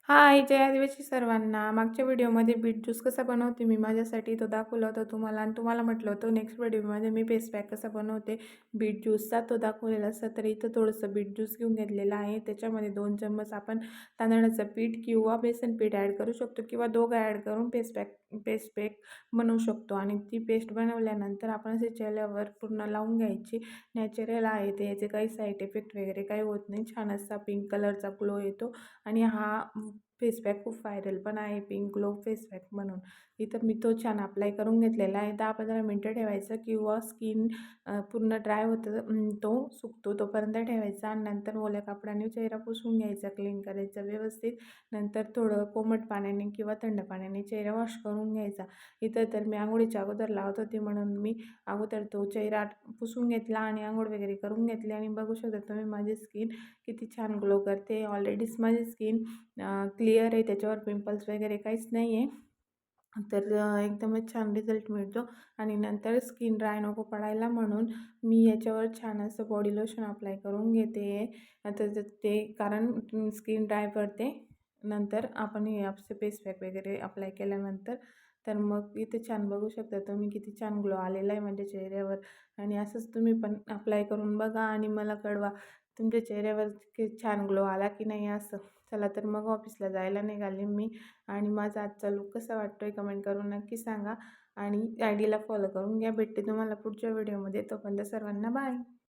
हाय, जय आदिवासी सर्वांना. मागच्या व्हिडिओमध्ये बीट ज्यूस कसा बनवते मी माझ्यासाठी तो दाखवला होता तुम्हाला आणि तुम्हाला म्हटलं होतं नेक्स्ट व्हिडिओमध्ये मी फेस पॅक कसा बनवते बीट ज्यूसचा तो दाखवलेला असता. तर इथं थोडंसं बीट ज्यूस घेऊन घेतलेलं आहे. त्याच्यामध्ये 2 चम्मच आपण तांदळाचं पीठ किंवा बेसन पीठ ॲड करू शकतो किंवा दोघं ॲड करून पेस्ट पॅक बनवू शकतो. आणि ती पेस्ट बनवल्यानंतर आपण असे चेहऱ्यावर पूर्ण लावून घ्यायची. नॅचरल आहे ते, याचे काही साईड इफेक्ट वगैरे काही होत नाही. छान असा पिंक कलरचा ग्लो येतो. आणि हा फेस पॅक खूप व्हायरल पण आहे, पिंक ग्लो फेस पॅक म्हणून. इथं मी तो छान अप्लाय करून घेतलेला आहे. 10-15 मिनटं ठेवायचं किंवा स्किन पूर्ण ड्राय होतं, तो सुकतो तोपर्यंत ठेवायचा. आणि नंतर ओल्या कापडाने चेहरा पुसून घ्यायचा, क्लीन करायचा व्यवस्थित. नंतर थोडं कोमट पाण्याने किंवा थंड पाण्याने चेहरा वॉश करून घ्यायचा. इथं तर मी अंघोळीच्या अगोदर लावत होते म्हणून मी अगोदर तो चेहरा पुसून घेतला आणि अंघोळ वगैरे करून घेतली. आणि बघू शकता तुम्ही माझी स्किन किती छान ग्लो करते. ऑलरेडीच माझी स्किन क्लिअर आहे, त्याच्यावर पिंपल्स वगैरे काहीच नाही आहे. तर एकदमच छान रिझल्ट मिळतो. आणि नंतर स्किन ड्राय नको पडायला म्हणून मी याच्यावर छान असं बॉडी लोशन अप्लाय करून घेते. आता ते कारण स्किन ड्राय पडते नंतर आपण हे आपले फेस पॅक वगैरे अप्लाय केल्यानंतर. तर मग इथे छान बघू शकता तुम्ही किती छान ग्लो आलेला आहे माझ्या चेहऱ्यावर. आणि असंच तुम्ही पण अप्लाय करून बघा आणि मला कळवा तुमच्या चेहऱ्यावर की छान ग्लो आला की नाही असं. चला तर मग ऑफिसला जायला निघाले मी. आणि माझा आजचा लूक कसा वाटतोय कमेंट करून नक्की सांगा. आणि आयडीला फॉलो करून घ्या. भेटते तुम्हाला पुढच्या व्हिडिओमध्ये. तोपर्यंत सर्वांना बाय.